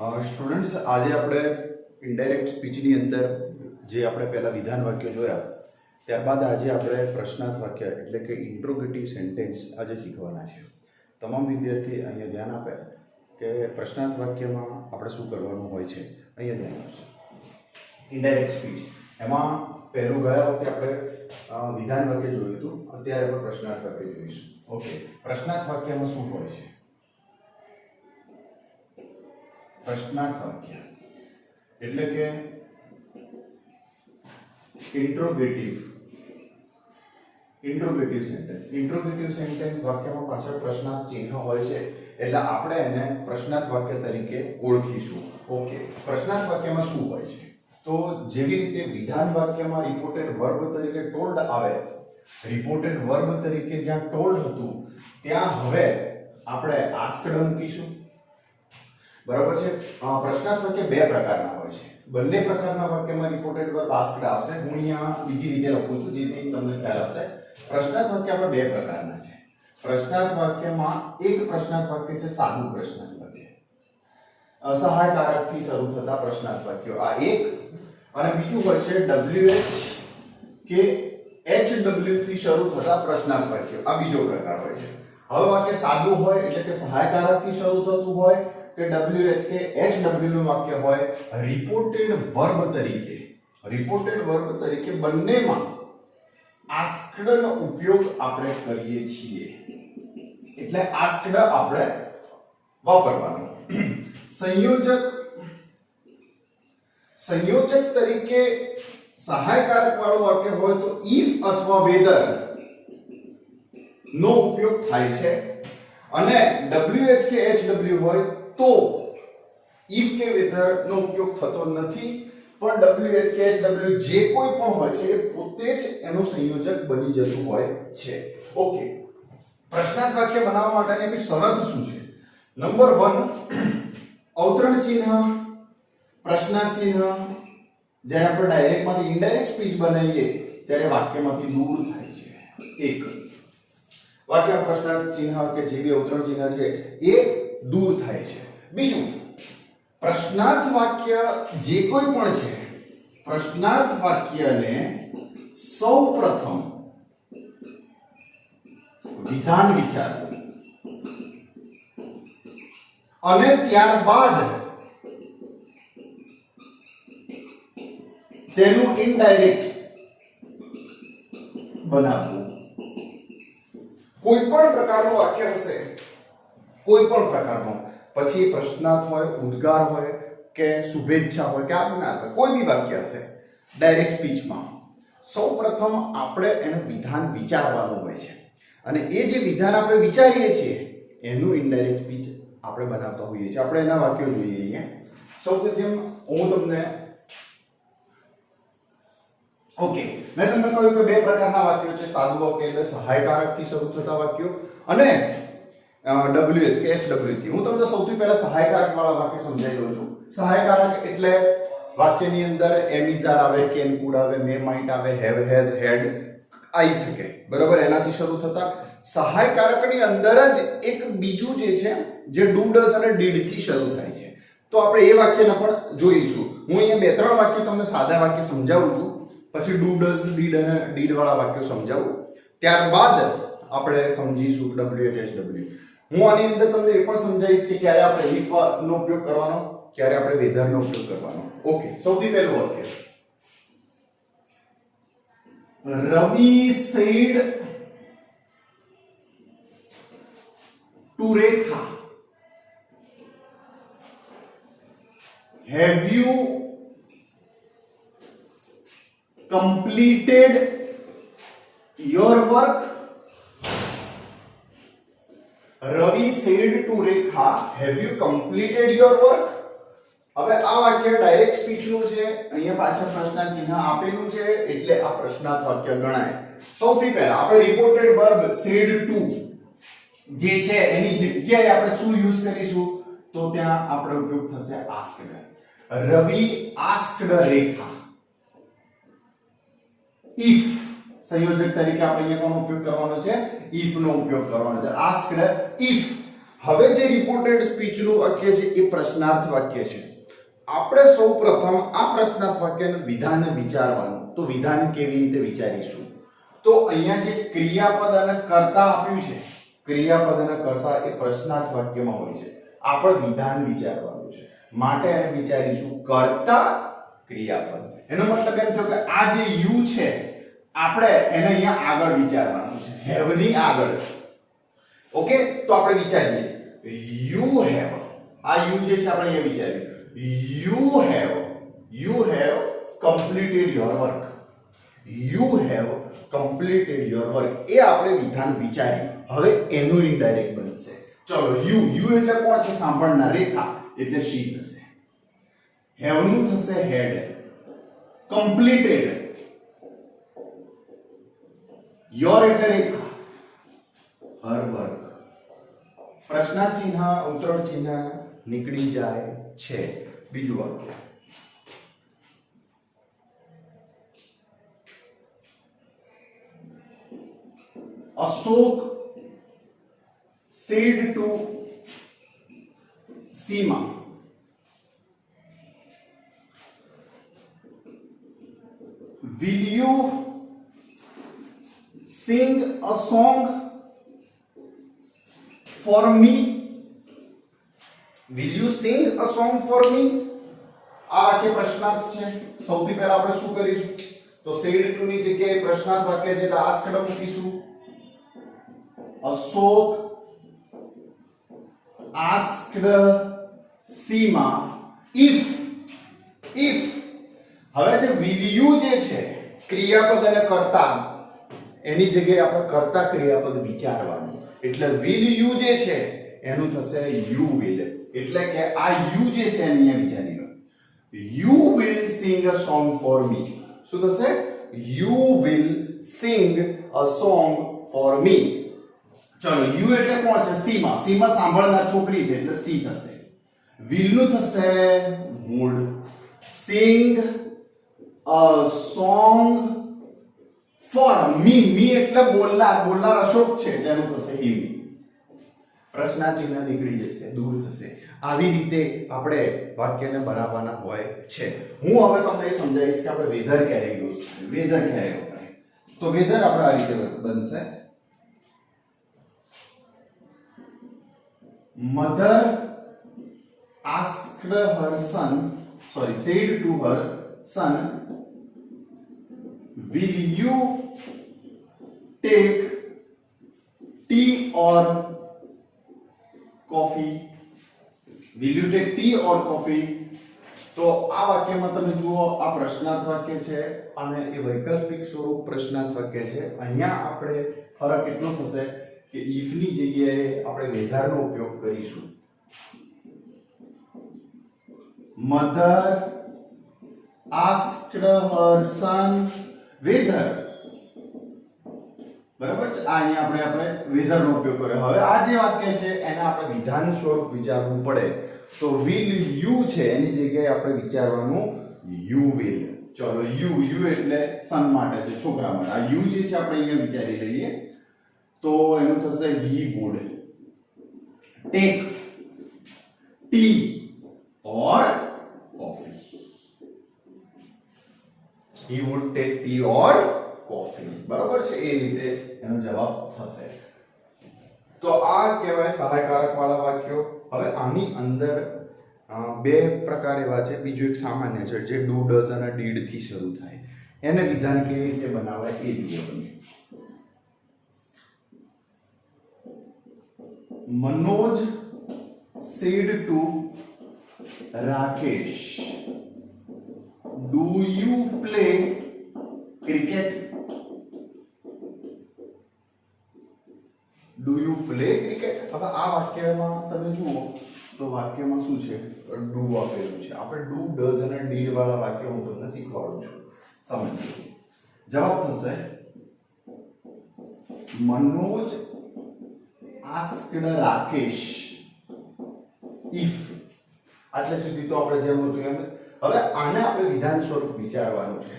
Students આજે આપણે indirect સ્પીચની અંદર જે આપણે પહેલા વિધાન વાક્ય જોયા ત્યારબાદ આજે આપણે પ્રશ્નાર્થ વાક્ય એટલે કે ઇન્ટ્રોગેટિવ સેન્ટેન્સ આજે શીખવાના છે. તમામ વિદ્યાર્થી અહીંયા ધ્યાન આપે કે પ્રશ્નાર્થ વાક્યમાં આપણે શું કરવાનું હોય છે. અહીંયા ધ્યાન આપશે. ઇનડાયરેક્ટ સ્પીચ એમાં પહેલું ગયા વખતે આપણે વિધાન વાક્ય જોયું હતું, અત્યારે આપણે પ્રશ્નાર્થ વાક્ય જોઈશું. ઓકે, પ્રશ્નાર્થ વાક્યમાં શું હોય છે? પ્રશ્નાર્થ વાક્ય એટલે કે ઇન્ટ્રોગેટિવ સેન્ટેન્સ. ઇન્ટ્રોગેટિવ સેન્ટેન્સ વાક્યમાં પાછળ પ્રશ્નાર્થ ચિહ્ન હોય છે એટલે આપણે એને પ્રશ્નાર્થ વાક્ય તરીકે ઓળખીશું. ઓકે, પ્રશ્નાર્થ વાક્યમાં શું હોય છે? તો જેવી રીતે વિધાન વાક્યમાં રિપોર્ટેડ વર્બ તરીકે ટોલ્ડ આવે, રિપોર્ટેડ વર્બ તરીકે જ્યાં ટોલ્ડ હતું ત્યાં હવે આપણે આસ્કડ મૂકીશું. બરાબર છે. પ્રશ્નાર્થ વાક્ય બે પ્રકારના હોય છે. બંને પ્રકારના વાક્યમાં રિપોર્ટેડ વર્બ આસ્કડ આવશે. હું અહીંયા બીજી રીતે લખું છું જેથી તમને ખ્યાલ આવશે. પ્રશ્નાર્થ વાક્ય આપણે બે પ્રકારના છે. પ્રશ્નાર્થ વાક્યમાં એક પ્રશ્નાર્થ વાક્ય છે સાદું પ્રશ્નાર્થ વાક્ય, અસહાયકારકથી શરૂ થતા પ્રશ્નાર્થ વાક્યો, આ એક. અને બીજું હોય છે WH કે HW થી શરૂ થતા પ્રશ્નાર્થ વાક્યો, આ બીજો પ્રકાર હોય છે. હવે વાક્ય સાદું હોય એટલે કે સહાયકારકથી શરૂ થતું હોય કે WH કે HW નું વાક્ય હોય, રિપોર્ટેડ વર્બ તરીકે બંનેમાં આસ્કડ નો ઉપયોગ આપણે કરીએ છીએ. એટલે આસ્કડ આપણે વાપરવાનું. સંયોજક તરીકે સહાયકારક વાળું વાક્ય હોય તો if અથવા whether નો ઉપયોગ થાય છે, અને WH કે HW હોય તો if કે whether નો ઉપયોગ થતો નથી, પણ WH કે HW જે કોઈ પણ હોય છે એ પોતે જ એનો સંયોજક બની જતું હોય છે. ઓકે, પ્રશ્નાર્થ વાક્ય બનાવવા માટેની શરત શું છે? નંબર 1, અવતરણ ચિહ્ન, પ્રશ્નાર્થ ચિહ્ન જ્યારે આપણે ડાયરેક્ટ માંથી ઇનડાયરેક્ટ સ્પીચ બનાવીએ ત્યારે વાક્યમાંથી દૂર થાય છે. એક વાક્ય પ્રશ્નાર્થ ચિહ્ન કે જે બી અવતરણ ચિહ્ન છે એ દૂર થાય છે. બીજું, પ્રશ્નાર્થ વાક્ય જે કોઈ પણ છે, પ્રશ્નાર્થ વાક્યને સૌપ્રથમ વિધાન વિચારવું અને ત્યારબાદ તેનું ઇનડાયરેક્ટ બનાવવું. કોઈ પણ પ્રકારનું વાક્ય હશે, કોઈ પણ પ્રકારનો, પછી પ્રશ્નાર્થ હોય, ઉદ્ગાર હોય કે શુભેચ્છા હોય કે આજ્ઞા હોય, કોઈ બી વાક્ય હશે ડાયરેક્ટ સ્પીચમાં સૌપ્રથમ આપણે એને વિધાન વિચારવાનું હોય છે, અને એ જે વિધાન આપણે વિચારીએ છીએ એનું ઇનડાયરેક્ટ સ્પીચ આપણે બનાવતા હોઈએ છીએ. આપણે એના વાક્યો જોઈએ અહીંયા. સૌપ્રથમ હું તમને ઓકે, મેં તમને કહ્યું કે બે પ્રકારના વાક્યો છે. સાદું વાક્ય એટલે સહાયકારકથી શરૂ થતા વાક્યો, અને WH કે HW થી. હું તમને સૌથી પહેલા સહાયકારક વાળા વાક્ય સમજાવી દઉં છું. સહાયકારક એટલે વાક્યની અંદર am is are આવે, can could આવે, may might આવે, have has had આવી શકે. બરોબર, એનાથી શરૂ થતા. સહાયકારકની અંદર જ એક બીજું જે છે જે do does અને did થી શરૂ થાય છે. તો આપણે એ વાક્યને પણ જોઈશું. હું અહીંયા બે ત્રણ વાક્ય તમને સાદા વાક્ય સમજાવું છું, પછી do does did અને did વાળા વાક્યો સમજાવું, ત્યારબાદ આપણે સમજીશું WH HW. હું આની અંદર તમને એ પણ સમજાવીશ કે ક્યારે આપણે if નો ઉપયોગ કરવાનો, ક્યારે આપણે whether નો ઉપયોગ કરવાનો. ઓકે, સૌથી પહેલું વાક્ય, રવિ said to Rekha, have you completed your work? Ravi said to Rekha, have you completed your work? હવે આ વાક્ય ડાયરેક્ટ સ્પીચ નું છે. અહીંયા પાછળ પ્રશ્નાર્થ ચિહ્ન આપેલું છે એટલે આ પ્રશ્નાર્થ વાક્ય ગણાય. સૌથી પહેલા આપણે રિપોર્ટેડ વર્બ said to જે છે એની જગ્યાએ આપણે શું યુઝ કરીશું? તો ત્યાં આપણો ઉપયોગ થશે asked. Ravi asked Rekha. if સંયોજક તરીકે આપણે અહીંયા કોનો ઉપયોગ કરવાનો છે? if નો ઉપયોગ કરવાનો છે. asked if હવે જે રિપોર્ટેડ સ્પીચનું વાક્ય છે એ પ્રશ્નાર્થ વાક્ય છે. આપણે સૌપ્રથમ આ પ્રશ્નાર્થ વાક્યનું વિધાન વિચારવાનું. તો વિધાન કેવી રીતે વિચારીશું? તો અહીંયા જે ક્રિયાપદ અને કર્તા આપ્યું છે, ક્રિયાપદ અને કર્તા એ પ્રશ્નાર્થ વાક્યમાં હોય છે. આપણે વિધાન વિચારવાનું છે, માટે એને વિચારીશું કર્તા ક્રિયાપદ. એનો મતલબ એમ થયો કે આ જે યુ છે આપણે એને અહીંયા આગળ વિચારવાનું છે, હેવ ની આગળ. ઓકે, તો આપણે વિચારીએ યુ હેવ. આ યુ જે છે આપણે અહીંયા વિચારીએ you have completed your work. You have completed your work. એ આપણે વિધાન વિચાર્યું. હવે એનું ઇનડાયરેક્ટ બનશે. ચલો યુ એટલે કોણ છે? સાંભળનાર. રેખા એટલે શી થશે. have નું થશે had. completed your એટલે રેખા. her work. પ્રશ્નાર્થ ચિહ્ન ઉત્તર ચિહ્ન નીકળી જાય છે. બીજું વાક્ય Ashok said to Seema, will you sing a song for me? Will you sing a song for me? આ વાક્ય પ્રશ્નાર્થ છે. સૌથી પહેલા આપણે શું કરીશું? તો said to ની જગ્યાએ પ્રશ્નાર્થ વાક્ય છે એટલે asked મૂકીશું. Ashok asked Seema if હવે જે will you જે છે ક્રિયાપદ અને કર્તા એની જગ્યાએ આપણે કર્તા ક્રિયાપદ વિચારવાનું. એટલે will you જે છે એનું થશે you will. એટલે કે આ you જે છે એને અહીંયા વિચારી લો. You will sing a song for me. શું થશે? You will sing a song for me. ચલો યુ એટલે કોણ છે? સીમા. સીમા સાંભળનાર છોકરી છે એટલે સી થશે. will નું થશે would. sing a song for me. me એટલે બોલનાર અશોક છે એટલે એનું થશે him. પ્રશ્નાર્થ ચિહ્ન નીકળી જશે, દૂર થશે. આવી રીતે આપણે વાક્યને બનાવવાના હોય છે. હું હવે તમને એ સમજાવીશ કે આપણે વેધર ક્યારે યુઝ કરીએ, વેધર ક્યારે વપરાય. તો વેધર આપણે આ રીતે બનશે. Mother asked her son, said to her son, will you take tea or coffee? Will you take tea or coffee? તો આ વાક્યમાં તમે જુઓ આ પ્રશ્નાર્થ વાક્ય છે અને એ વૈકલ્પિક સ્વરૂપ પ્રશ્નાર્થ વાક્ય છે. અહીંયા આપણે ફરક એટલો થશે કે if ની જગ્યાએ આપણે વેધર નો ઉપયોગ કરીશું. Mother asked her son whether. બરાબર છે? આ અહીંયા આપણે વેધર નો ઉપયોગ કર્યો. હવે આ જે વાક્ય છે એને આપણે વિધાન સ્વરૂપ વિચારવું પડે. તો will you છે એની જગ્યાએ આપણે વિચારવાનું you will. ચલો you એટલે સન માટે છે, છોકરા માટે. આ you જે છે આપણે અહીંયા વિચારી લઈએ. તો એનું થશે he would take tea or coffee. He would take tea or coffee. બરાબર છે? એ રીતે એનો જવાબ થશે. તો આ કહેવાય સહાયકારક વાળા વાક્યો. હવે આની અંદર બે પ્રકાર એવા છે. બીજું એક સામાન્ય છે જે ડુ ડઝ અને ડીડ થી શરૂ થાય. એને વિધાન કેવી રીતે બનાવાય એ જોઈએ. Manoj said to Rakesh, do you play cricket? Do you play cricket? હવે આ વાક્યમાં તમે જુઓ તો વાક્યમાં શું છે? ડુ આપેલું છે. આપણે ડુ ડઝ અને ડીડ વાળા વાક્ય હું તમને શીખવાડું છું. સમજો. જવાબ થશે મનોજ asked Rakesh if. આટલે સુધી તો આપણે જેમ હતું એમ. હવે આને આપણે વિધાન સ્વરૂપ વિચારવાનું છે.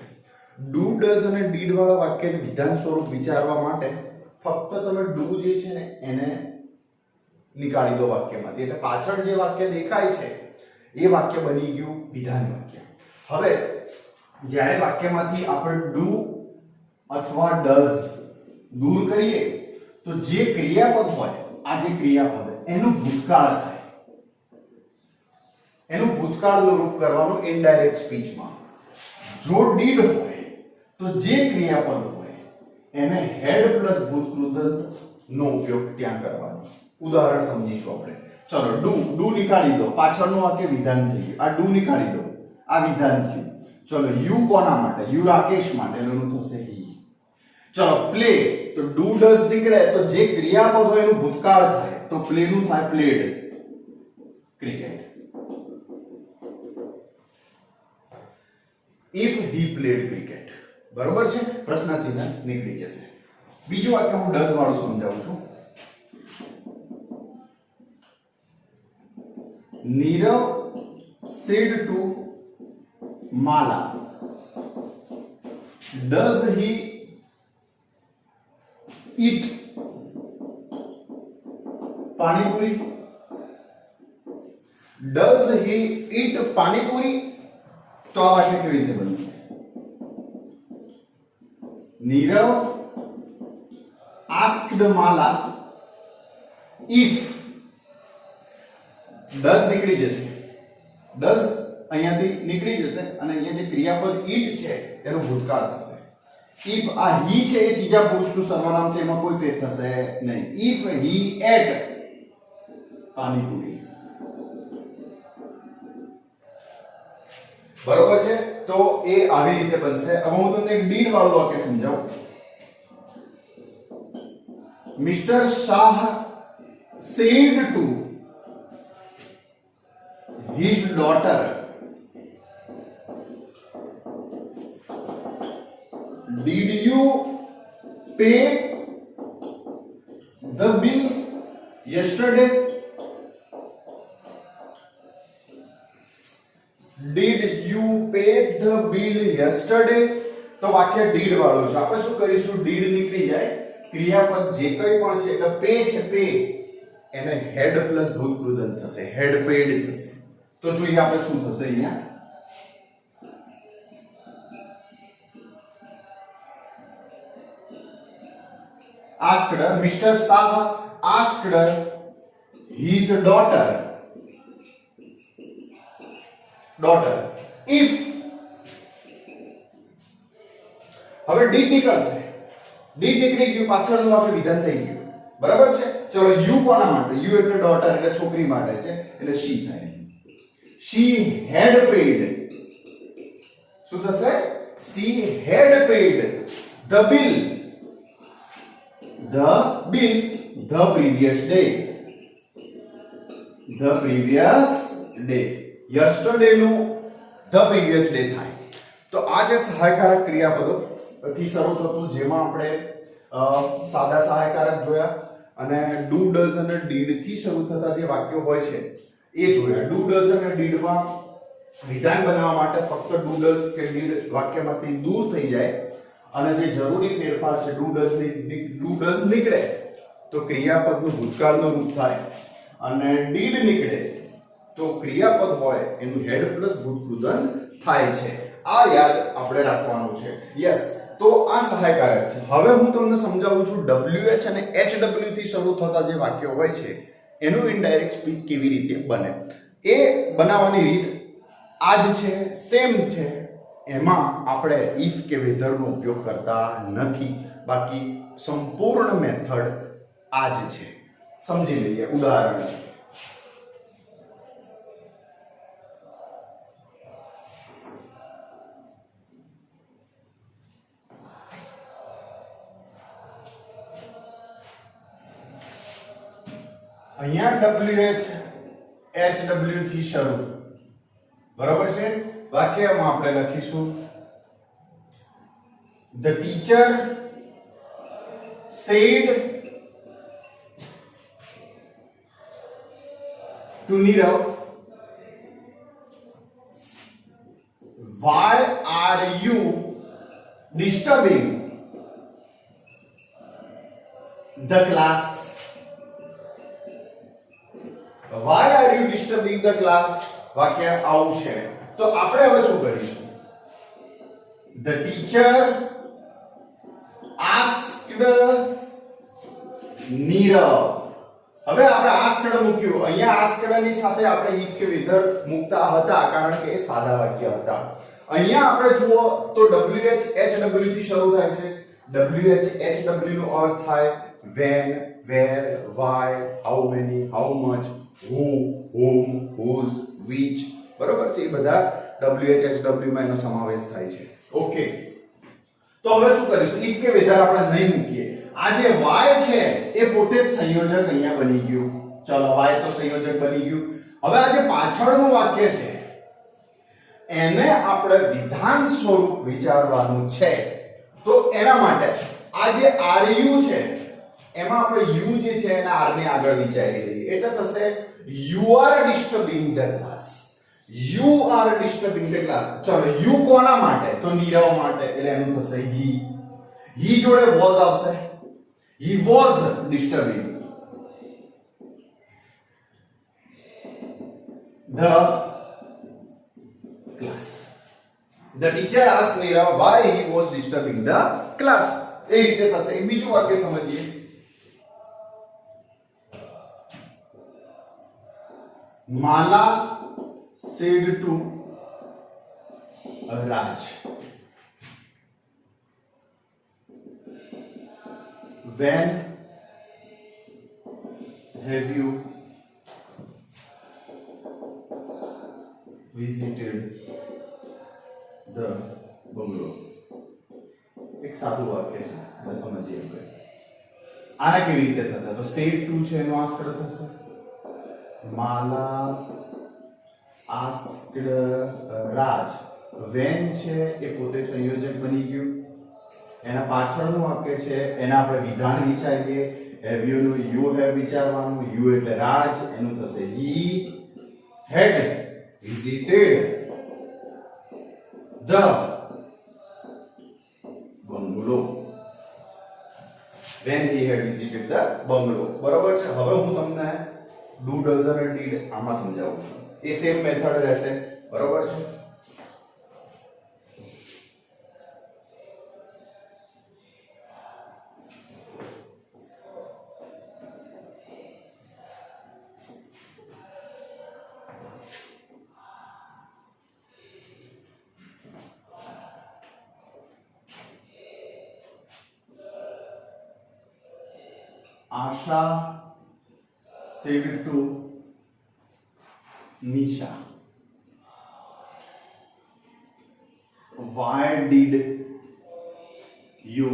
ડુ ડઝ અને ડીડ વાળા વાક્યને વિધાન સ્વરૂપ વિચારવા માટે ફક્ત તમે ડુ જે છે ને એને निकाળી दो वाक्यમાંથી એટલે પાછળ જે વાક્ય દેખાય છે એ વાક્ય બની ગયું વિધાન વાક્ય હવે જ્યારે વાક્યમાંથી આપણે ડુ અથવા ડઝ દૂર કરીએ તો જે ક્રિયાપદ હોય આ જે ક્રિયાપદ એનું ભૂતકાળ થાય એનું ભૂતકાળનું રૂપ કરવાનું ઇનડાયરેક્ટ સ્પીચમાં જો ડીડ હોય તો જે ક્રિયાપદ હોય એને હેડ પ્લસ ભૂતકૃદંત નો ઉપયોગ ત્યાં કરવાનો ઉદાહરણ સમજીશું આપણે ચલો ડુ નીકાળી દો પાછળનું વાક્ય વિધાન થઈ ગયું આ ડુ નીકાળી દો આ વિધાન થયું ચલો યુ કોના માટે યુ રાકેશ માટે એનું થશે હી ચલો પ્લે તો ડુ ડઝ નીકળે તો જે ક્રિયાપદ હોય એનું ભૂતકાળ થાય તો પ્લે નું થાય played cricket if he played cricket બરોબર છે પ્રશ્ન ચિહ્ન નીકળી જશે બીજું વાક્ય હું ડઝ વાળું સમજાવું છું Nirav said to Mala does he eat panipuri does he eat panipuri तो आ वाक्य केवी रीते बनशे Nirav asked Mala if does નીકળી જશે does અહીંયાથી નીકળી જશે અને અહીંયા જે ક્રિયાપદ eat છે એનો ભૂતકાળ થશે if આ he છે એ ત્રીજા પુરુષનું સર્વનામ છે એમાં કોઈ ફેર થશે નહીં if he ate પાણીપુરી બરોબર છે તો એ આવી રીતે બનશે હવે હું તમને એક ડીડ વાળું વાક્ય સમજાવું mister Shah said to his daughter did you pay the bill yesterday Did you pay the bill yesterday? તો વાક્ય did વાળું છે આપણે શું કરીશું did નીકળી જાય ક્રિયાપદ જે કંઈ પણ છે એટલે pay છે pay એને head પ્લસ ભૂતકૃદંત થશે head paid થશે તો જોઈએ આપણે શું થશે અહીંયા asked Mr. Shah asked his daughter if હવે ડી નીકળશે ડી નીકળી ગયું પાછળનું વાક્ય વિધાન થઈ ગયું બરાબર છે ચલો યુ કોના માટે યુ એટલે ડોટર એટલે છોકરી માટે છે એટલે શી થાય she had paid શું થશે she had paid the bill the previous day yesterday નું the previous day થાય તો આ જે સહાયકારક ક્રિયાપદો થી શરૂ થતું જેમાં આપણે સાદા સહાયકારક જોયા અને ડુ ડઝ અને ડીડ થી શરૂ થતા જે વાક્યો હોય છે એ જોયા ડુ ડઝ અને ડીડ માં વિધાન બનાવવા માટે ફક્ત ડુ ડઝ કે ડીડ વાક્યમાંથી દૂર થઈ જાય અને જે જરૂરી ફેરફાર છે ડુ ડઝ નીકળે તો ક્રિયાપદનું ભૂતકાળનું રૂપ થાય અને ડીડ નીકળે તો ક્રિયાપદ હોય એનું હેડ પ્લસ ભૂતકૃદંત થાય છે આ યાદ આપણે રાખવાનું છે યસ તો આ સહાયકારક છે હવે હું તમને સમજાવું છું WH અને HW થી શરૂ થતા જે વાક્યો હોય છે એનું ઇનડાયરેક્ટ સ્પીચ કેવી રીતે બને એ બનાવવાની રીત આ જ છે સેમ છે એમાં આપણે if કે whether નો ઉપયોગ કરતા નથી બાકી સંપૂર્ણ મેથડ આ જ છે સમજી લઈએ ઉદાહરણ અહીંયા WH HW થી શરૂ બરાબર છે વાક્યમાં આપણે લખીશું the teacher said to Nirav why are you disturbing the class why are you disturbing the class વાક્ય આવું છે તો આપણે હવે શું કરીશું the teacher asked Nirav હવે આપણે asked મૂક્યું અહીંયા asked ની સાથે આપણે if કે whether મૂકતા હતા કારણ કે એ સાદા વાક્ય હતા અહીંયા આપણે જુઓ તો WH HW થી શરૂ થાય છે WH HW નો અર્થ થાય when where why how many how much who whom whose which બરોબર છે એ બધા WH HW માં એનો સમાવેશ થાય છે ઓકે તો હવે શું કરીશું if કે whether આપણે નહીં મૂકીએ આ જે y છે એ પોતે જ સંયોજક અહીંયા બની ગયું ચલો y તો સંયોજક બની ગયું હવે આ જે પાછળનું વાક્ય છે એને આપણે વિધાન સ્વરૂપ વિચારવાનું છે તો એના માટે આ જે RU છે એમાં આપણે u જે છે એના r ને આગળ વિચારી લઈએ એટલે થશે you are disturbing the class you are disturbing the class ચલો you કોના માટે તો નીરવ માટે એટલે એનું થશે he જોડે was આવશે he was disturbing the class the teacher asked Nirav why he was disturbing the class એ રીતે થશે એક બીજું વાક્ય સમજીએ Mala said to Raj when have you visited the bungalow એક સાદું વાક્ય છે આપણે સમજીએ આપણે આને કેવી રીતે થશે તો said to છે એનો આસ્કર થશે Mala asked Raj when છે એ પોતે સંયોજક બની ગયું એના પાછળનું વાક્ય છે એના આપણે વિધાન વિચારીએ have you નું you have વિચારવાનું you એટલે રાજ એનું થશે he had visited the bungalow when he had visited the bungalow બરાબર છે હવે હું તમને do does અને did આમાં સમજાવું છું એ સેમ મેથડ રહેશે બરોબર છે આશા said to Nisha why did you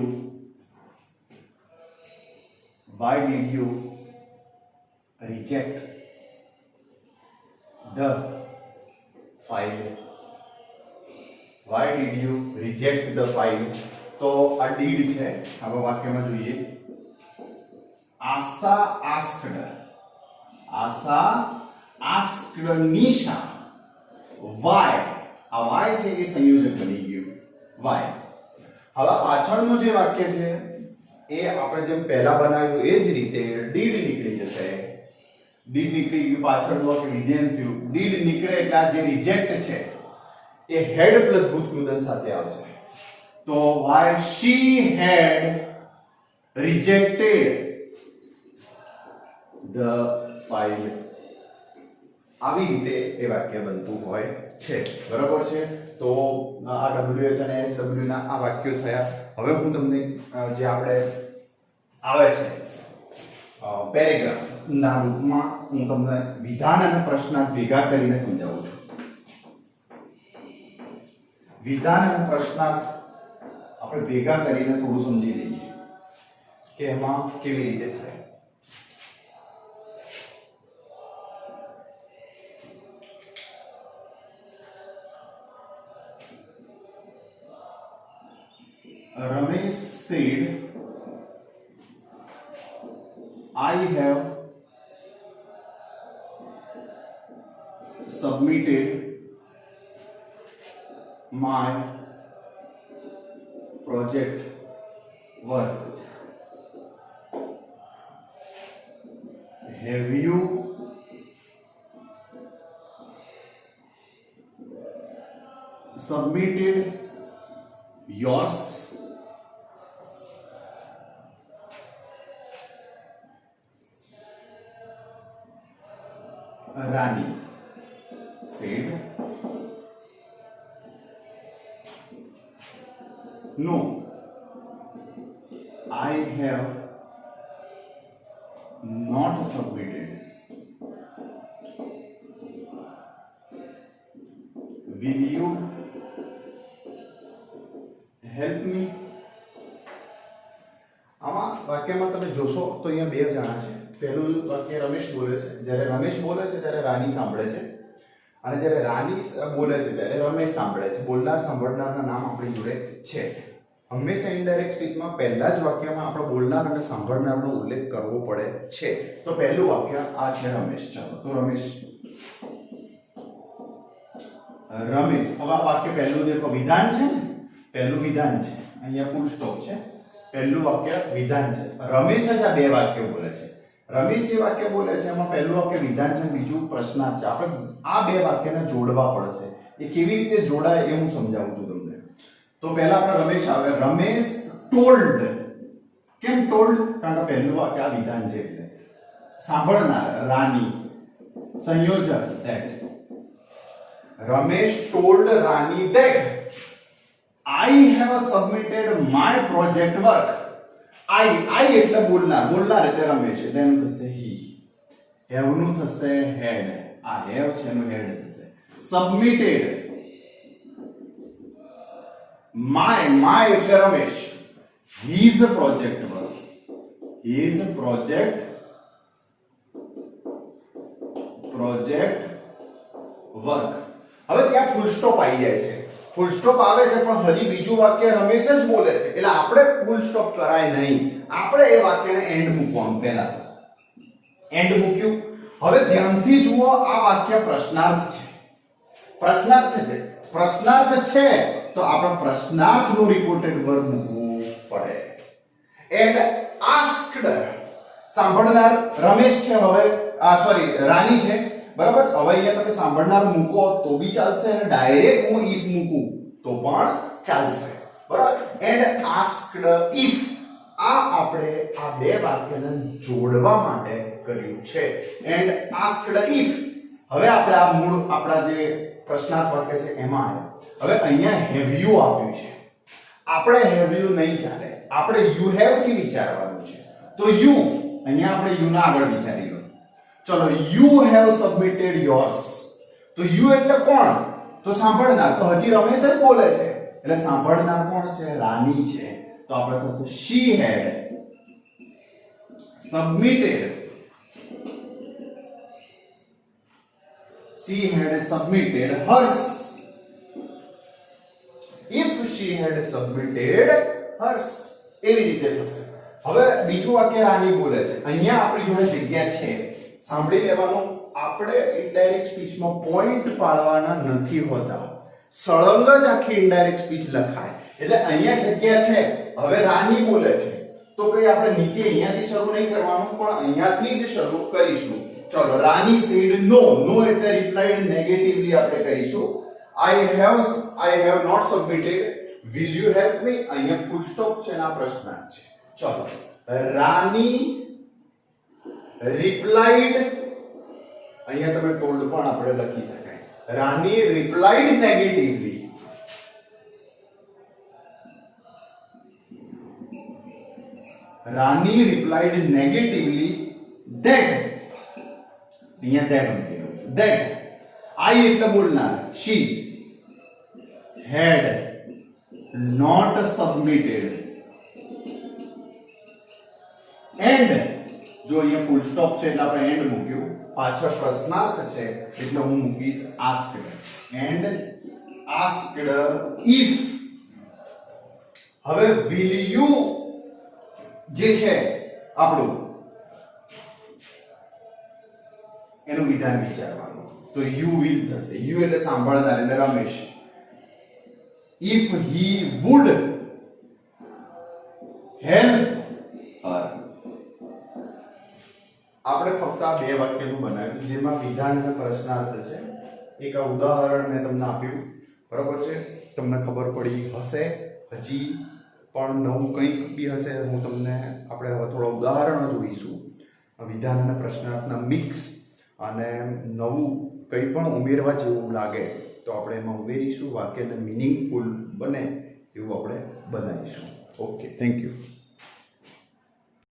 reject the file why did you reject the file તો આ did છે હવે વાક્યમાં જોઈએ આશા asked Nisha why આ why છે એ સંયોજક બની ગયું why હવે પાછળનું જે વાક્ય છે એ આપણે જેમ પહેલા બનાવ્યું એ જ રીતે did નીકળી જશે did નીકળી ગયું પાછળનું વાક્ય વિધેય થયું did નીકળે એટલે આ જે રિજેક્ટ છે એ had પ્લસ ભૂતકૃદંત સાથે આવશે તો why she had rejected the file આવી રીતે એ વાક્ય બનતું હોય છે બરાબર છે તો આ WH અને SW ના આ વાક્યો થયા હવે હું તમને જે આપણે આવે છે પેરેગ્રાફ ના રૂપમાં હું તમને વિધાન અને પ્રશ્નાર્થ ભેગા કરીને સમજાવું છું વિધાન અને પ્રશ્નાર્થ આપણે ભેગા કરીને થોડું સમજી લઈએ કે એમાં કેવી રીતે થાય Ramesh said, I have submitted my project work. Have you submitted yours Rani said no, I have not submitted. Will you help me? આમાં વાક્યમાં તમે જોશો તો અહીંયા બે જણા છે. પહેલું વાક્ય રમેશ બોલે છે. જ્યારે રમેશ બોલે છે ત્યારે રાની સાંભળે છે, અને જ્યારે રાની બોલે છે ત્યારે રમેશ સાંભળે છે. બોલનાર સાંભળનારના નામ આપણી જોડે છે. હંમેશા ઇનડાયરેક્ટ સ્પીચમાં પહેલા જ વાક્યમાં આપણે બોલનાર અને સાંભળનારનો ઉલ્લેખ કરવો પડે છે. તો પહેલું વાક્ય આ છે રમેશ. ચાલો તો રમેશ. હવે આ વાક્ય પહેલું દેખો વિધાન છે ને, પહેલું વિધાન છે, અહીંયા ફૂલ સ્ટોપ છે. પહેલું વાક્ય વિધાન છે. રમેશ જ આ બે વાક્યો બોલે છે. રમેશ જે વાક્ય બોલે છે એમાં પહેલું વાક્ય વિધાન છે, બીજું પ્રશ્નાર્થ છે. આપણે આ બે વાક્યને જોડવા પડશે. એ કેવી રીતે જોડાય એ હું સમજાવું છું તમને. તો પહેલા આપણે રમેશ આવે. રમેશ ટોલ્ડ. કેમ ટોલ્ડ? કારણ કે પહેલું વાક્ય આ વિધાન છે એટલે. સાંભળનાર રાની, સંયોજક that. Ramesh told Rani that I have submitted my project work. I એટલે બોલનાર એટલે રમેશ, એટલે એનું થશે he. have નું થશે had. આ have છે એનું had થશે. submitted my એટલે Ramesh, his project was, his project work. હવે ત્યાં ફૂલ સ્ટોપ આવી જાય છે. ફૂલ સ્ટોપ આવે છે પણ હજી બીજું વાક્ય રમેશ જ બોલે છે એટલે આપણે ફૂલ સ્ટોપ કરાય નહીં. આપણે એ વાક્યને એન્ડ મૂકવાનું. પહેલા તો એન્ડ મૂક્યું. હવે ધ્યાનથી જુઓ, આ વાક્ય પ્રશ્નાર્થ છે. પ્રશ્નાર્થ છે તો આપણે પ્રશ્નાર્થનું રિપોર્ટેડ વર્બ મૂકવું પડે. And asked. સાંભળનાર રમેશ છે, હવે રાની છે, બરાબર. હવે અહીંયા તમે સાંભળનાર મૂકો તો બી ચાલશે અને ડાયરેક્ટ હું if મૂકું તો પણ ચાલશે, બરાબર. And asked if. આ આપણે આ બે વાક્યને જોડવા માટે કર્યું છે. And asked if. હવે આપણે આ મૂળ આપણા જે પ્રશ્નાર્થ વાક્ય છે એમાં આવે. હવે અહીંયા have you આપ્યું છે. આપણે have you નહીં ચાલે. આપણે you have થી વિચારવાનું છે. તો you અહીંયા આપણે you ના આગળ વિચારી લો. ચલો, you have submitted yours. તો you એટલે કોણ? તો સાંભળનાર. તો હજી રમેશ જ બોલે છે એટલે સાંભળનાર કોણ છે? રાની છે. તો આપણે થશે she had submitted. She had submitted hers. If she had submitted hers. એવી રીતે થશે. હવે બીજું વાક્ય રાની બોલે છે. અહીંયા આપણી જોડે જગ્યા છે. સાંભળી લેવાનું. આપણે ઇનડાયરેક્ટ સ્પીચમાં પોઈન્ટ પાડવાના નથી હોતા. સળંગ જ આખી ઇનડાયરેક્ટ સ્પીચ લખાય. એટલે અહીંયા જગ્યા છે. હવે રાની બોલે છે તો કઈ આપણે નીચે અહીંયાથી શરૂ નહીં કરવાનું, પણ અહીંયાથી જ શરૂ કરીશું. ચલો, રાની સેડ નો. નો એટલે રિપ્લાઈડ નેગેટિવલી આપણે કહીશું. I have not submitted. Will you help me? અહીંયા ફૂલ સ્ટોપ છે અને આ પ્રશ્નાર્થ છે. ચલો, રાની replied. અહીંયા તમે told પણ આપણે લખી શકાય. રાની replied negatively. Rani replied negatively that. અહીંયા that મૂકી દઉં છું. that I એટલે બોલનાર, she had not submitted. and જો અહીંયા ફૂલ સ્ટોપ છે એટલે આપણે એન્ડ મૂક્યું. પાછળ પ્રશ્નાર્થ છે એટલે હું મૂકીશ asked. and asked if. હવે will you જે છે આપણું એનું વિધાન વિચારવાનું. તો you will થશે. you એટલે સાંભળનાર એટલે Ramesh. if he would help her. આપણે ફક્ત આ બે વાક્યનું બનાવ્યું જેમાં વિધાન અને પ્રશ્નાર્થ છે. એક આ ઉદાહરણ મેં તમને આપ્યું. બરાબર છે? તમને ખબર પડી હશે. હજી પણ નવું કંઈક બી હશે. હું તમને આપણે હવે થોડા ઉદાહરણો જોઈશું, વિધાન અને પ્રશ્નાર્થના મિક્સ, અને નવું કંઈ પણ ઉમેરવા જેવું લાગે તો આપણે એમાં ઉમેરીશું. વાક્યને મિનિંગફુલ બને એવું આપણે બનાવીશું. Okay, thank you.